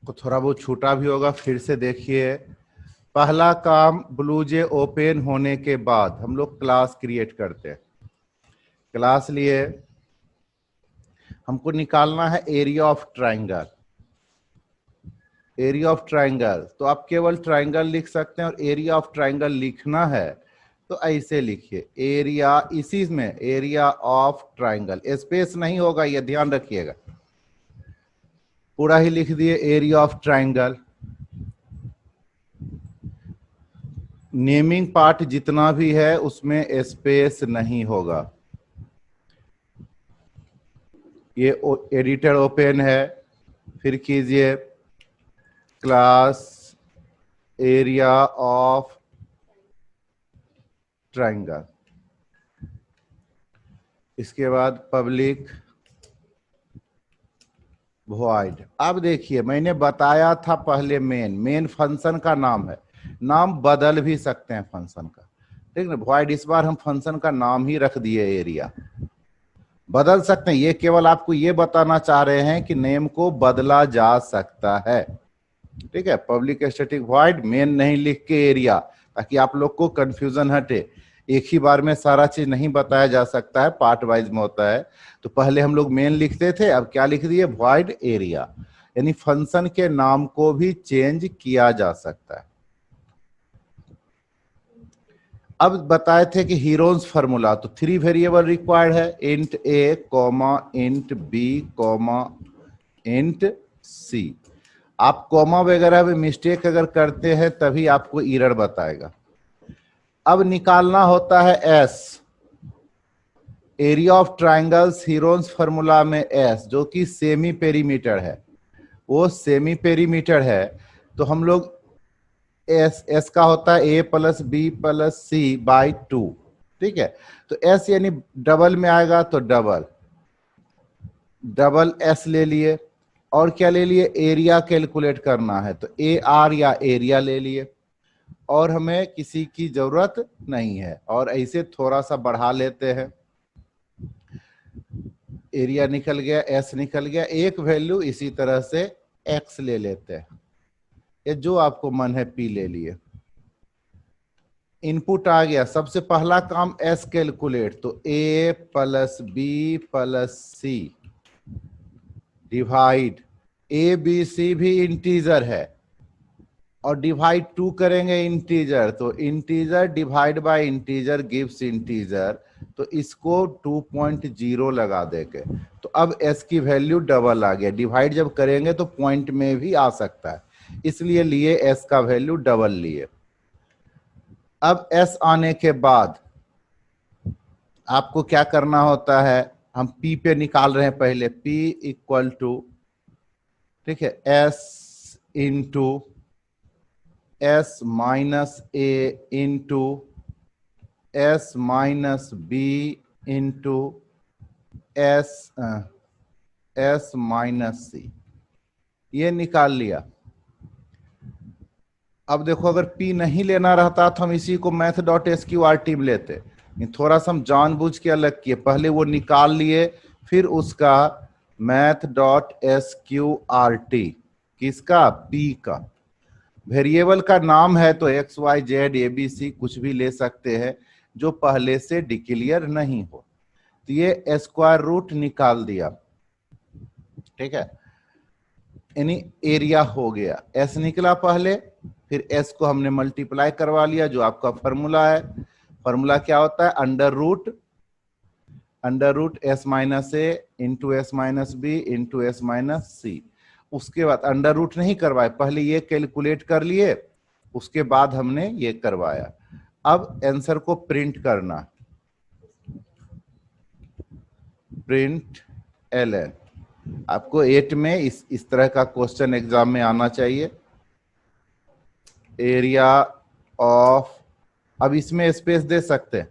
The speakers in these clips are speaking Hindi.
को थोड़ा बहुत छूटा भी होगा, फिर से देखिए। पहला काम, ब्लूजे ओपन होने के बाद हम लोग क्लास क्रिएट करते हैं। क्लास लिए हमको निकालना है area of triangle. Area of triangle, तो आप केवल ट्राइंगल लिख सकते हैं, और एरिया ऑफ ट्राइंगल लिखना है तो ऐसे लिखिए, एरिया, इसी में एरिया ऑफ ट्राइंगल, स्पेस नहीं होगा, ये ध्यान रखिएगा। पूरा ही लिख दिए area of triangle. Naming part जितना भी है उसमें स्पेस नहीं होगा। ये एडिटर ओपन है, फिर कीजिए क्लास एरिया ऑफ ट्राइंगल। इसके बाद पब्लिक वॉइड। अब देखिए, मैंने बताया था पहले मेन फंक्शन का नाम है, नाम बदल भी सकते हैं फंक्शन का, ठीक ना। वॉइड, इस बार हम फंक्शन का नाम ही रख दिए एरिया। बदल सकते हैं, ये केवल आपको ये बताना चाह रहे हैं कि नेम को बदला जा सकता है, ठीक है। पब्लिक स्टैटिक वॉइड मेन नहीं लिख के एरिया, ताकि आप लोग को कंफ्यूजन हटे। एक ही बार में सारा चीज नहीं बताया जा सकता है, पार्ट वाइज में होता है। तो पहले हम लोग मेन लिखते थे, अब क्या लिख दिए, वॉइड एरिया। यानी फंक्शन के नाम को भी चेंज किया जा सकता है। अब बताए थे कि हीरोन्स फार्मूला, तो 3 वेरिएबल रिक्वायर्ड है, int A comma int B comma int C. आप कॉमा वगैरह में मिस्टेक अगर करते हैं तभी आपको एरर बताएगा। अब निकालना होता है S, area of triangles Heron's formula में एस, जो कि सेमी पेरीमीटर है, वो सेमी पेरीमीटर है। तो हम लोग एस का होता है A plus B plus C by 2, ठीक है। तो एस यानी डबल में आएगा, तो डबल डबल एस ले लिए। और क्या ले लिए, एरिया कैलकुलेट करना है, तो ए आर या एरिया ले लिए। और हमें किसी की जरूरत नहीं है, और ऐसे थोड़ा सा बढ़ा लेते हैं। एरिया निकल गया, एस निकल गया, एक वैल्यू इसी तरह से एक्स ले लेते हैं, ये जो आपको मन है पी ले लिए। इनपुट आ गया, सबसे पहला काम एस कैलकुलेट, तो a plus B plus c divide, a B c भी इंटीजर है, और डिवाइड 2 करेंगे इंटीजर, तो integer divide by integer gives integer, तो इसको 2.0 लगा देंगे। तो अब एस की वैल्यू डबल आ गया, डिवाइड जब करेंगे तो पॉइंट में भी आ सकता है, इसलिए लिए एस का वैल्यू डबल लिए। अब एस आने के बाद आपको क्या करना होता है, हम पी पे निकाल रहे हैं पहले, पी इक्वल टू, ठीक है, s into s minus a into s minus b into s s minus c, ये निकाल लिया। अब देखो, अगर P नहीं लेना रहता तो हम इसी को math dot S Q R T में लेते, थोड़ा सा हम जानबूझ के अलग किए, पहले वो निकाल लिए, फिर उसका math dot S Q R T, किसका, P का। वेरिएबल का नाम है तो X Y Z A B C कुछ भी ले सकते हैं, जो पहले से डिक्लेयर नहीं हो। तो ये स्क्वायर रूट निकाल दिया, ठीक है, यानी एरिया हो गया। एस निकला पहले, फिर एस को हमने मल्टीप्लाई करवा लिया, जो आपका फॉर्मूला है। फॉर्मूला क्या होता है, under root s minus a into s minus b into s minus c. उसके बाद अंडर रूट नहीं करवाए, पहले ये कैलकुलेट कर लिए, उसके बाद हमने ये करवाया। अब आंसर को प्रिंट करना, प्रिंट एल एन। आपको 8 में इस तरह का क्वेश्चन एग्जाम में आना चाहिए। एरिया ऑफ, अब इसमें स्पेस दे सकते हैं,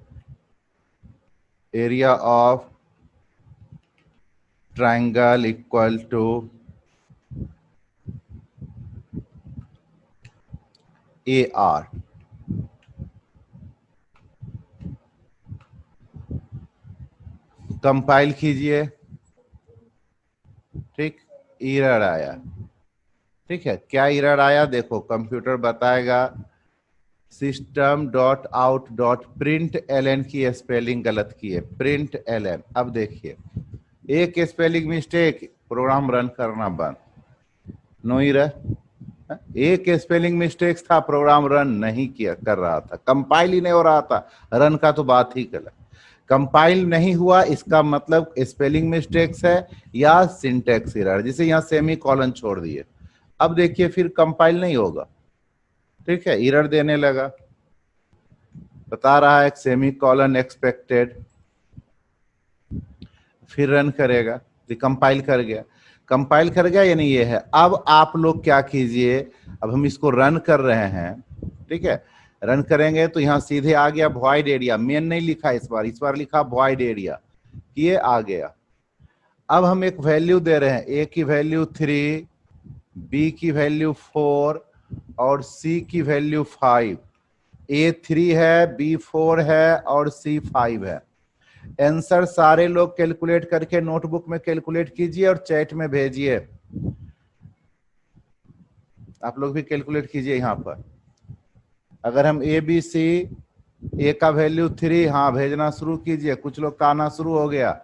area of triangle equal to A R. Compile कीजिए, ठीक, एरर आया, ठीक है, क्या एरर आया देखो, कंप्यूटर बताएगा system.out.println की स्पेलिंग गलत की है, println। अब देखिए, एक स्पेलिंग मिस्टेक, प्रोग्राम रन करना बंद, नो एरर। एक स्पेलिंग मिस्टेक था, प्रोग्राम रन नहीं किया कर रहा था, कंपाइल ही नहीं हो रहा था, रन का तो बात ही गलत। कंपाइल नहीं हुआ इसका मतलब स्पेलिंग मिस्टेक्स है या सिंटैक्स एरर, जिसे यहाँ सेमी कॉलन छोड़ दिए। अब देखिए फिर कंपाइल नहीं होगा, ठीक है, एरर देने लगा, बता रहा है सेमी कॉलन एक्सपेक्टेड, फिर रन करेगा, कंपाइल कर गया, कंपाइल कर गया यानी ये है। अब आप लोग क्या कीजिए, अब हम इसको रन कर रहे हैं, ठीक है, रन करेंगे तो यहाँ सीधे आ गया वॉइड एरिया, मेन नहीं लिखा इस बार लिखा वॉइड एरिया, ये आ गया। अब हम एक वैल्यू दे रहे हैं, ए की वैल्यू 3, बी की वैल्यू 4 और सी की वैल्यू 5। ए 3 है, बी 4 है और सी 5 है। आंसर सारे लोग कैलकुलेट करके नोटबुक में कैलकुलेट कीजिए और चैट में भेजिए। आप लोग भी कैलकुलेट कीजिए यहाँ पर। अगर हम ए बी सी, ए का वैल्यू 3, हाँ भेजना शुरू कीजिए, कुछ लोग का आना शुरू हो गया।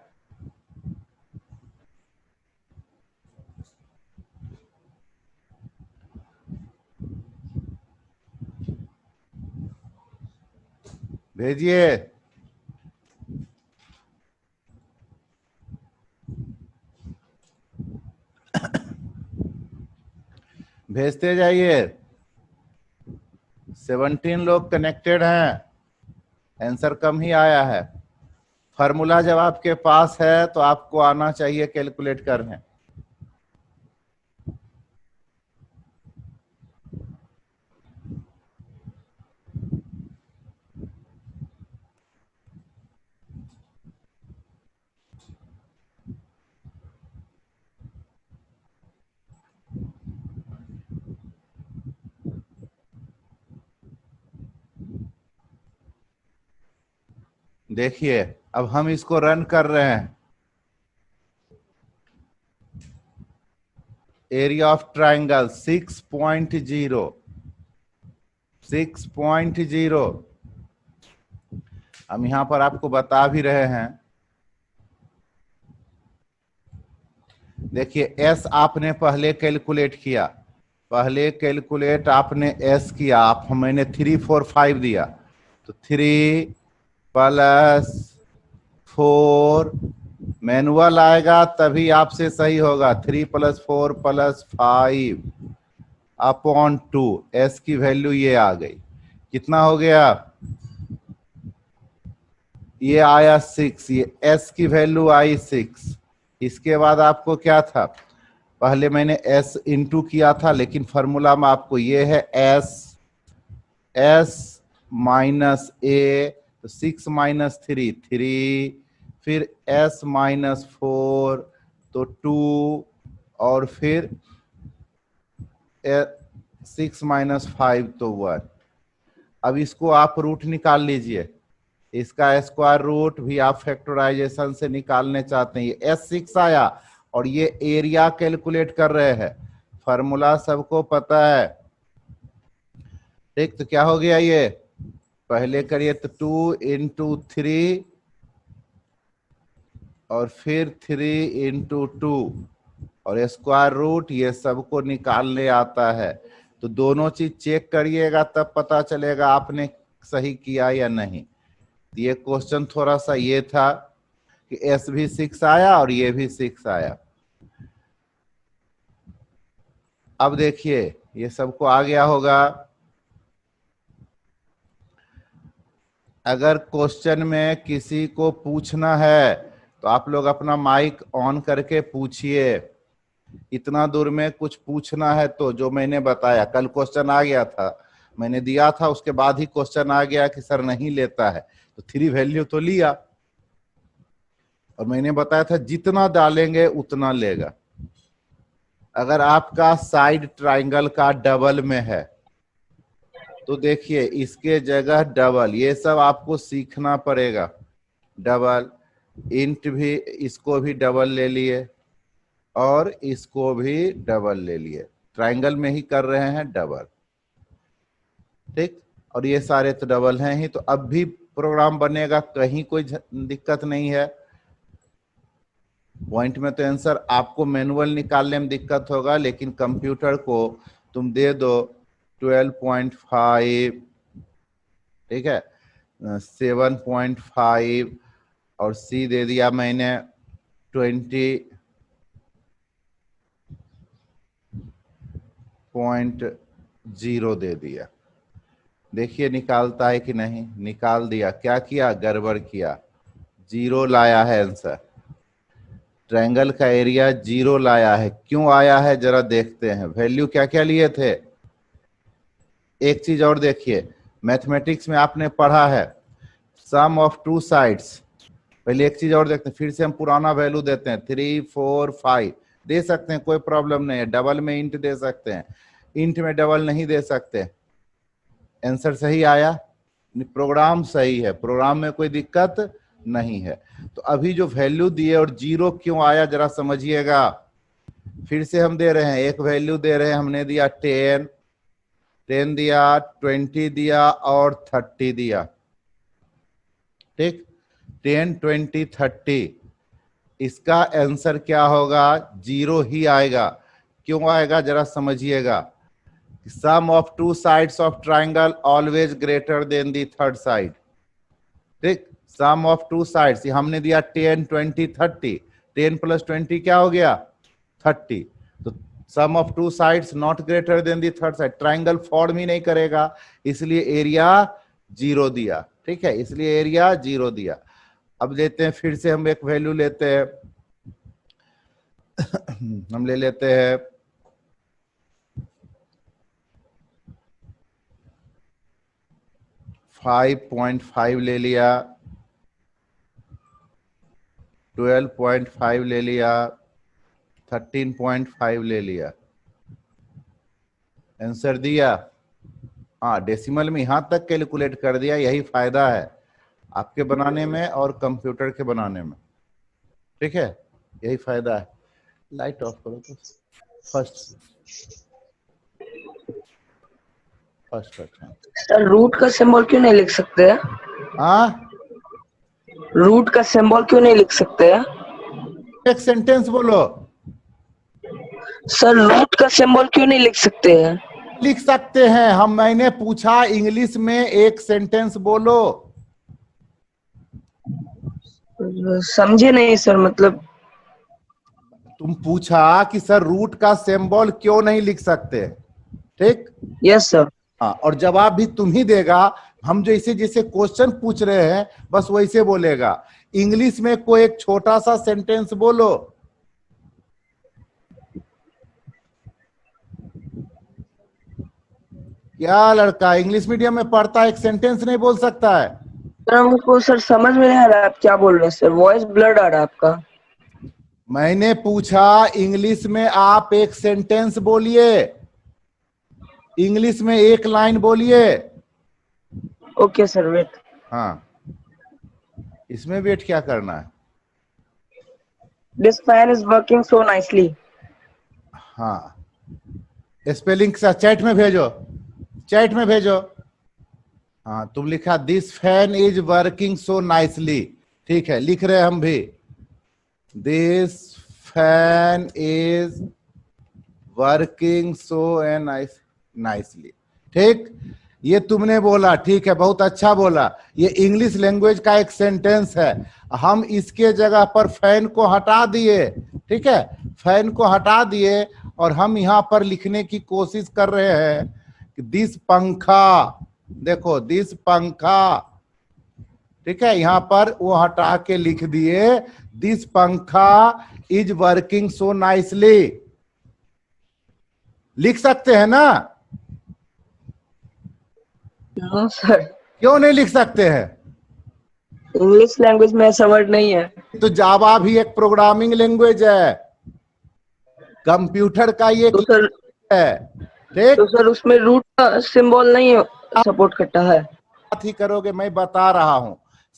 भेजिए, भेजते जाइए। 17 लोग कनेक्टेड हैं, आंसर कम ही आया है। फार्मूला जब आपके पास है तो आपको आना चाहिए कैलकुलेट करने। देखिए अब हम इसको रन कर रहे हैं, एरिया ऑफ ट्राइंगल 6.0, 6.0। हम यहां पर आपको बता भी रहे हैं, देखिए एस आपने पहले कैलकुलेट किया, पहले कैलकुलेट आपने एस किया, आप मैंने 3 4 5 दिया, तो 3 प्लस 4 मैनुअल आएगा तभी आपसे सही होगा, 3 प्लस 4 प्लस 5 अपॉन 2, एस की वैल्यू ये आ गई, कितना हो गया, ये आया 6, ये एस की वैल्यू आई 6। इसके बाद आपको क्या था, पहले मैंने एस इंटू किया था, लेकिन फॉर्मूला में आपको ये है एस माइनस ए, तो 6 माइनस 3 3, फिर एस माइनस 4 तो 2, और फिर 6 माइनस 5 तो 1। अब इसको आप रूट निकाल लीजिए, इसका स्क्वायर रूट भी आप फैक्टराइजेशन से निकालने चाहते हैं। ये S6 आया और ये एरिया कैलकुलेट कर रहे हैं, फॉर्मूला सबको पता है, ठीक। तो क्या हो गया, ये पहले करिए तो 2 इंटू 3 और फिर 3 इंटू 2 और स्क्वायर रूट, ये सबको निकालने आता है। तो दोनों चीज चेक करिएगा तब पता चलेगा आपने सही किया या नहीं। ये क्वेश्चन थोड़ा सा ये था कि एस भी 6 आया और ये भी 6 आया। अब देखिए ये सबको आ गया होगा। अगर क्वेश्चन में किसी को पूछना है तो आप लोग अपना माइक ऑन करके पूछिए, इतना दूर में कुछ पूछना है तो, जो मैंने बताया कल क्वेश्चन आ गया था, मैंने दिया था, उसके बाद ही क्वेश्चन आ गया कि सर नहीं लेता है, तो 3 वैल्यू तो लिया, और मैंने बताया था जितना डालेंगे उतना लेगा। अगर आपका साइड ट्राइंगल का डबल में है तो देखिए इसके जगह डबल, ये सब आपको सीखना पड़ेगा। डबल इंट भी, इसको भी डबल ले लिए और इसको भी डबल ले लिए, ट्राइंगल में ही कर रहे हैं डबल, ठीक। और ये सारे तो डबल हैं ही, तो अब भी प्रोग्राम बनेगा, कहीं कोई दिक्कत नहीं है। पॉइंट में तो आंसर आपको मैनुअल निकालने में दिक्कत होगा, लेकिन कंप्यूटर को तुम दे दो 12.5, ठीक है, 7.5 और सी दे दिया मैंने 20.0 दे दिया। देखिए निकालता है कि नहीं, निकाल दिया। क्या किया, गड़बड़ किया, 0 लाया है आंसर। ट्रायंगल का एरिया 0 लाया है। क्यों आया है जरा देखते हैं। वैल्यू क्या क्या लिए थे। एक चीज और देखिए, मैथमेटिक्स में आपने पढ़ा है सम ऑफ टू साइड्स। पहले एक चीज और देखते हैं, फिर से हम पुराना वैल्यू देते हैं 3, 4, 5 दे सकते हैं, कोई प्रॉब्लम नहीं है। डबल में इंट दे सकते हैं, इंट में डबल नहीं दे सकते। आंसर सही आया, प्रोग्राम सही है, प्रोग्राम में कोई दिक्कत नहीं है। तो अभी जो वैल्यू दिए और 0 क्यों आया जरा समझिएगा। फिर से हम दे रहे हैं, एक वैल्यू दे रहे हैं, हमने दिया 10 दिया, 20 दिया और 30 दिया, ठीक। 10, 20, 30, इसका आंसर क्या होगा, 0 ही आएगा। क्यों आएगा जरा समझिएगा। Sum of two sides of triangle always greater than the third side, ठीक। सम ऑफ टू साइड्स हमने दिया 10, 20, 30, 10 प्लस 20 क्या हो गया 30। तो sum of two sides not greater than the third side, triangle form ही नहीं करेगा, इसलिए एरिया 0 दिया, ठीक है, इसलिए एरिया 0 दिया। अब लेते हैं, फिर से हम एक वैल्यू लेते हैं हम ले लेते हैं 5.5 ले लिया, 12.5 ले लिया, 13.5 ले लिया। आंसर दिया, हाँ डेसिमल में यहां तक कैलकुलेट कर दिया। यही फायदा है आपके बनाने में और कंप्यूटर के बनाने में, ठीक है, यही फायदा है। लाइट ऑफ करो तो फर्स्ट सर रूट का सिंबल क्यों नहीं लिख सकते हैं। हाँ, रूट का सिंबल क्यों नहीं लिख सकते हैं। एक सेंटेंस बोलो। सर रूट का सिंबल क्यों नहीं लिख सकते हैं। लिख सकते हैं हम, मैंने पूछा इंग्लिश में एक सेंटेंस बोलो। समझे नहीं सर, मतलब तुम पूछा कि सर रूट का सिंबल क्यों नहीं लिख सकते, ठीक। Yes sir. हाँ, और जवाब भी तुम ही देगा। हम जैसे जैसे क्वेश्चन पूछ रहे हैं बस वैसे बोलेगा। इंग्लिश में कोई एक छोटा सा सेंटेंस बोलो। क्या लड़का इंग्लिश मीडियम में पढ़ता है, एक सेंटेंस नहीं बोल सकता है। सर हमको सर समझ में नहीं आ रहा आप क्या बोल रहे हैं सर, वॉइस ब्लर्ड आ रहा है आपका। मैंने पूछा इंग्लिश में आप एक सेंटेंस बोलिए, इंग्लिश में एक लाइन बोलिए। Okay sir wait. हाँ, इसमें वेट क्या करना है। This fan is working so nicely. हाँ, स्पेलिंग चैट में भेजो, चैट में भेजो। हाँ, तुम लिखा this fan is working so nicely, ठीक है, लिख रहे हम भी। This fan is working so nicely, ठीक। ये तुमने बोला, ठीक है, बहुत अच्छा बोला। ये इंग्लिश लैंग्वेज का एक सेंटेंस है। हम इसके जगह पर फैन को हटा दिए, ठीक है, फैन को हटा दिए और हम यहां पर लिखने की कोशिश कर रहे हैं कि दिस पंखा, देखो दिस पंखा, ठीक है, यहां पर वो हटा के लिख दिए दिस पंखा इज वर्किंग सो नाइसली। लिख सकते हैं ना। No sir. क्यों नहीं लिख सकते हैं। इंग्लिश लैंग्वेज में ऐसा वर्ड नहीं है। तो जावा भी एक प्रोग्रामिंग लैंग्वेज है, कंप्यूटर का ये तो सर है, ठीक। तो सर उसमें रूट का सिंबल नहीं सपोर्ट करता है। बात ही करोगे, मैं बता रहा हूं।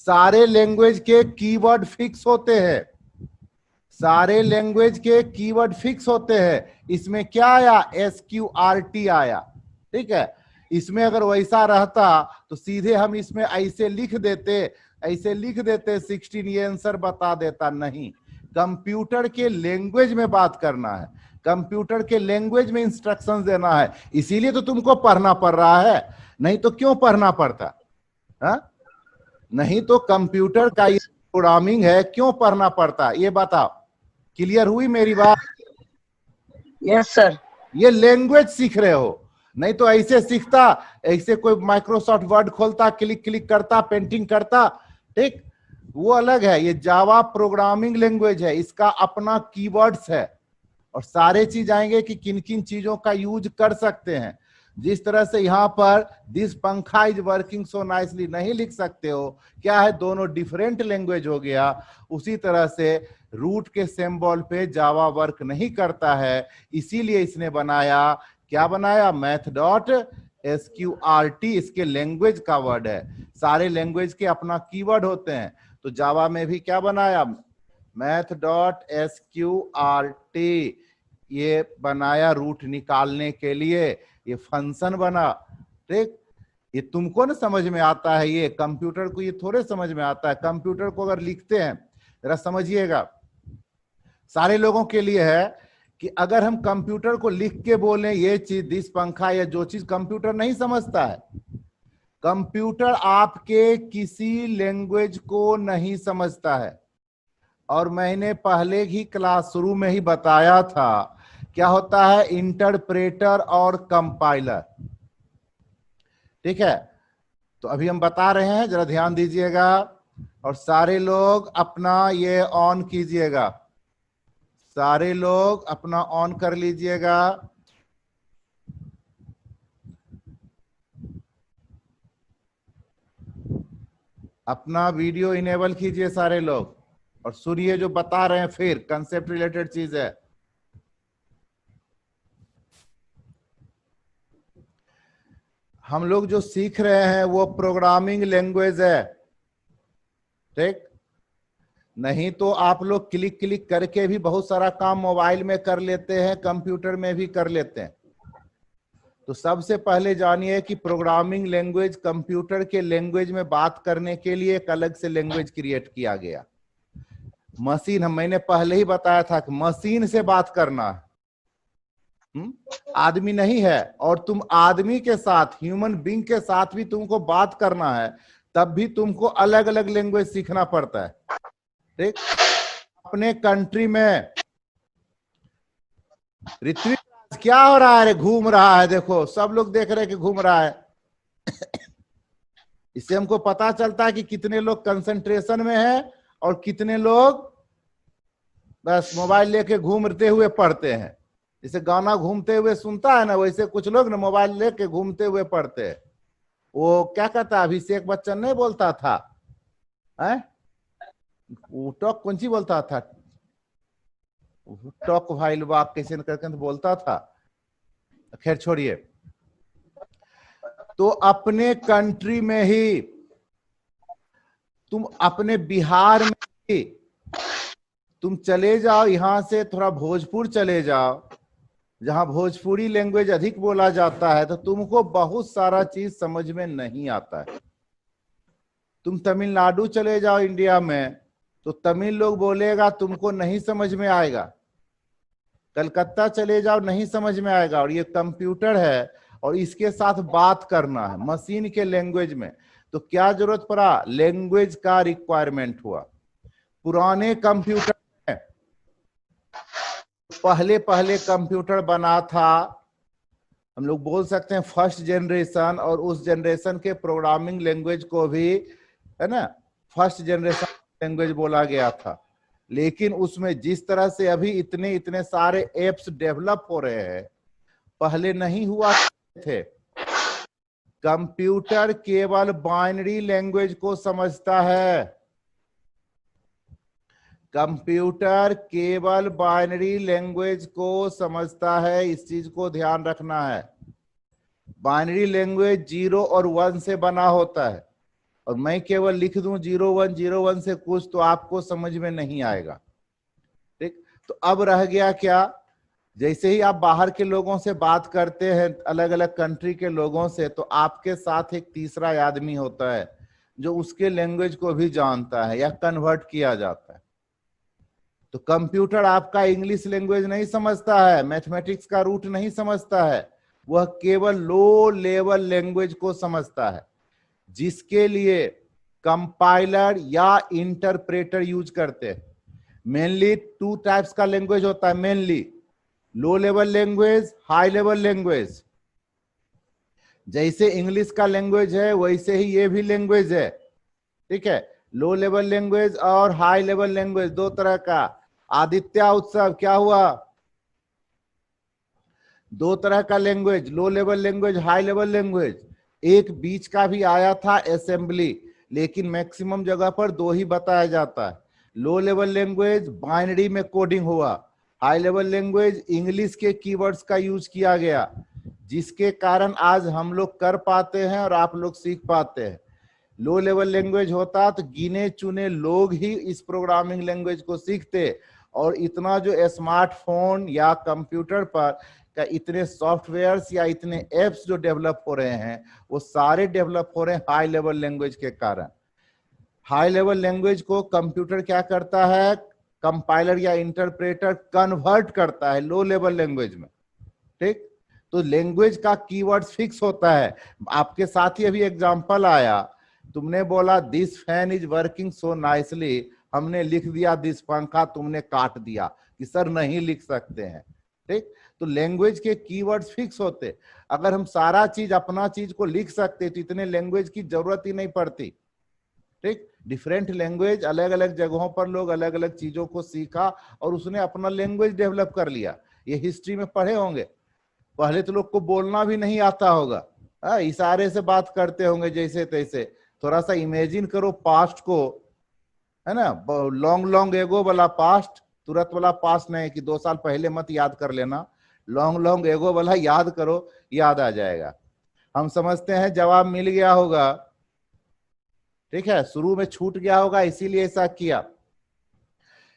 सारे लैंग्वेज के कीवर्ड फिक्स होते हैं, सारे लैंग्वेज के कीवर्ड फिक्स होते हैं। इसमें क्या आया, SQRT आया, ठीक है। इसमें अगर वैसा रहता तो सीधे हम इसमें ऐसे लिख देते 16, ये आंसर बता देता। नहीं, कंप्यूटर के लैंग्वेज में बात करना है, कंप्यूटर के लैंग्वेज में इंस्ट्रक्शंस देना है, इसीलिए तो तुमको पढ़ना पड़ रहा है, नहीं तो क्यों पढ़ना पड़ता? हा? नहीं तो कंप्यूटर का ये प्रोग्रामिंग है, क्यों पढ़ना पड़ता? ये बताओ, क्लियर हुई मेरी बात? Yes sir. ये लैंग्वेज सीख रहे हो, नहीं तो ऐसे सीखता, ऐसे कोई माइक्रोसॉफ्ट वर्ड खोलता, क्लिक क्लिक करता, पेंटिंग करता, ठीक, वो अलग है। ये जावा प्रोग्रामिंग लैंग्वेज है, इसका अपना कीवर्ड्स है और सारे चीज आएंगे कि किन किन चीजों का यूज कर सकते हैं। जिस तरह से यहाँ पर दिस पंखा इज वर्किंग सो नाइसली नहीं लिख सकते हो, क्या है, दोनों डिफरेंट लैंग्वेज हो गया। उसी तरह से रूट के सिंबल पे जावा वर्क नहीं करता है, इसीलिए इसने बनाया, क्या बनाया, math.sqrt, इसके लैंग्वेज का वर्ड है। सारे लैंग्वेज के अपना कीवर्ड होते हैं, तो जावा में भी क्या बनाया, math.sqrt, ये बनाया रूट निकालने के लिए, ये फंक्शन बना, ठीक। ये तुमको ना समझ में आता है, ये कंप्यूटर को ये थोड़े समझ में आता है। कंप्यूटर को अगर लिखते हैं, जरा समझिएगा, सारे लोगों के लिए है कि अगर हम कंप्यूटर को लिख के बोलें ये चीज, दिस पंखा, या जो चीज कंप्यूटर नहीं समझता है, कंप्यूटर आपके किसी लैंग्वेज को नहीं समझता है। और मैंने पहले ही क्लास शुरू में ही बताया था, क्या होता है, इंटरप्रेटर और कंपाइलर, ठीक है। तो अभी हम बता रहे हैं, जरा ध्यान दीजिएगा और सारे लोग अपना ये ऑन कीजिएगा, सारे लोग अपना ऑन कर लीजिएगा। अपना वीडियो इनेबल कीजिए सारे लोग और सुनिए जो बता रहे हैं, फिर कंसेप्ट रिलेटेड चीज है। हम लोग जो सीख रहे हैं वो प्रोग्रामिंग लैंग्वेज है, ठीक। नहीं तो आप लोग क्लिक क्लिक करके भी बहुत सारा काम मोबाइल में कर लेते हैं, कंप्यूटर में भी कर लेते हैं। तो सबसे पहले जानिए कि प्रोग्रामिंग लैंग्वेज, कंप्यूटर के लैंग्वेज में बात करने के लिए एक अलग से लैंग्वेज क्रिएट किया गया। मशीन, मैंने पहले ही बताया था कि मशीन से बात करना है, आदमी नहीं है। और तुम आदमी के साथ, ह्यूमन बीइंग के साथ भी तुमको बात करना है, तब भी तुमको अलग अलग लैंग्वेज सीखना पड़ता है, ठीक। अपने कंट्री में ऋत्विक क्या हो रहा है रे, घूम रहा है, देखो सब लोग देख रहे हैं कि घूम रहा है। इससे हमको पता चलता है कि कितने लोग कंसंट्रेशन में हैं और कितने लोग बस मोबाइल लेके घूमते हुए पढ़ते हैं। जैसे गाना घूमते हुए सुनता है ना, वैसे कुछ लोग ना मोबाइल लेके घूमते हुए पढ़ते हैं। वो क्या कहता, अभिषेक बच्चन नहीं बोलता था, वो टॉक कौन सी बोलता था, टॉक भाई बाप कैसे करके तो बोलता था, खैर छोड़िए। तो अपने कंट्री में ही, तुम अपने बिहार में ही तुम चले जाओ, यहां से थोड़ा भोजपुर चले जाओ, जहां भोजपुरी लैंग्वेज अधिक बोला जाता है, तो तुमको बहुत सारा चीज समझ में नहीं आता है। तुम तमिलनाडु चले जाओ इंडिया में, तो तमिल लोग बोलेगा, तुमको नहीं समझ में आएगा। कलकत्ता चले जाओ, नहीं समझ में आएगा। और ये कंप्यूटर है और इसके साथ बात करना है मशीन के लैंग्वेज में, तो क्या जरूरत पड़ा, लैंग्वेज का रिक्वायरमेंट हुआ। पुराने कंप्यूटर में पहले कंप्यूटर बना था, हम लोग बोल सकते हैं फर्स्ट जनरेशन, और उस जनरेशन के प्रोग्रामिंग लैंग्वेज को भी, है ना, फर्स्ट जनरेशन लैंग्वेज बोला गया था। लेकिन उसमें जिस तरह से अभी इतने इतने सारे एप्स डेवलप हो रहे हैं, पहले नहीं हुआ थे। कंप्यूटर केवल बाइनरी लैंग्वेज को समझता है, कंप्यूटर केवल बाइनरी लैंग्वेज को समझता है, इस चीज को ध्यान रखना है। बाइनरी लैंग्वेज 0 और 1 से बना होता है, और मैं केवल लिख दूं 0 1 0 1 से कुछ, तो आपको समझ में नहीं आएगा। ठीक। तो अब रह गया क्या, जैसे ही आप बाहर के लोगों से बात करते हैं, अलग अलग कंट्री के लोगों से, तो आपके साथ एक तीसरा आदमी होता है जो उसके लैंग्वेज को भी जानता है या कन्वर्ट किया जाता है। तो कंप्यूटर आपका इंग्लिश लैंग्वेज नहीं समझता है, मैथमेटिक्स का रूट नहीं समझता है, वह केवल लो लेवल लैंग्वेज को समझता है, जिसके लिए कंपाइलर या इंटरप्रेटर यूज करते हैं। मेनली 2 टाइप्स का लैंग्वेज होता है, mainly low level language, high level language. जैसे इंग्लिश का लैंग्वेज है वैसे ही ये भी लैंग्वेज है, ठीक है। लो लेवल लैंग्वेज और हाई लेवल लैंग्वेज 2 तरह का। आदित्य उत्सव क्या हुआ, 2 तरह का language, low level language, high level language. एक बीच का भी आया था असेंबली, लेकिन मैक्सिमम जगह पर 2 ही बताया जाता है। लो लेवल लैंग्वेज बाइनरी में कोडिंग हुआ, हाई लेवल लैंग्वेज इंग्लिश के कीवर्ड्स का यूज किया गया, जिसके कारण आज हम लोग कर पाते हैं और आप लोग सीख पाते हैं। लो लेवल लैंग्वेज होता तो गिने चुने लोग ही इस प्रोग्रामिंग लैंग्वेज को सीखते, और इतना जो स्मार्टफोन या कंप्यूटर पर का इतने सॉफ्टवेयर्स या इतने एप्स जो डेवलप हो रहे हैं, वो सारे डेवलप हो रहे हैं हाई लेवल लैंग्वेज के कारण। हाई लेवल लैंग्वेज को कंप्यूटर क्या करता है, कंपाइलर या इंटरप्रेटर कन्वर्ट करता है लो लेवल लैंग्वेज में, ठीक। तो लैंग्वेज का कीवर्ड फिक्स होता है। आपके साथ ही अभी एग्जांपल आया, तुमने बोला this fan is working so nicely, हमने लिख दिया दिस पंखा, तुमने काट दिया कि सर नहीं लिख सकते हैं, ठीक। तो लैंग्वेज के कीवर्ड्स फिक्स होते। अगर हम सारा चीज अपना चीज को लिख सकते तो इतने लैंग्वेज की जरूरत ही नहीं पड़ती, ठीक। डिफरेंट लैंग्वेज, अलग अलग जगहों पर लोग अलग अलग चीजों को सीखा और उसने अपना लैंग्वेज डेवलप कर लिया। ये हिस्ट्री में पढ़े होंगे, पहले तो लोग को बोलना भी नहीं आता होगा, इशारे से बात करते होंगे जैसे तैसे। थोड़ा सा इमेजिन करो पास्ट को, है ना, लॉन्ग लॉन्ग एगो वाला पास्ट, तुरंत वाला पास्ट नहीं कि 2 साल पहले मत याद कर लेना, लॉन्ग लॉन्ग एगो वाला याद करो, याद आ जाएगा। हम समझते हैं जवाब मिल गया होगा, ठीक है, शुरू में छूट गया होगा इसीलिए ऐसा किया।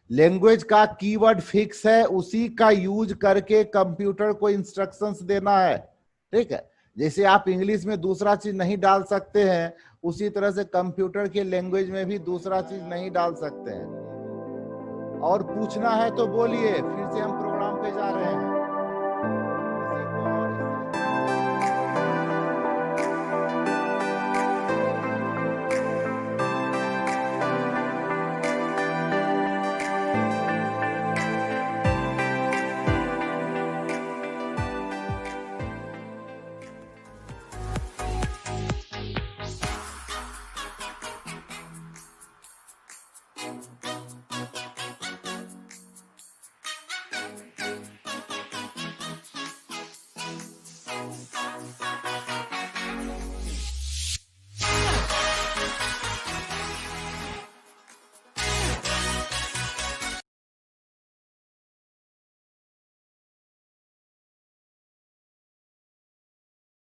लैंग्वेज का कीवर्ड फिक्स है, उसी का यूज करके कंप्यूटर को इंस्ट्रक्शंस देना है, ठीक है। जैसे आप इंग्लिश में दूसरा चीज नहीं डाल सकते हैं, उसी तरह से कंप्यूटर के लैंग्वेज में भी दूसरा चीज नहीं डाल सकते हैं। और पूछना है तो बोलिए, फिर से हम प्रोग्राम पे जा रहे हैं।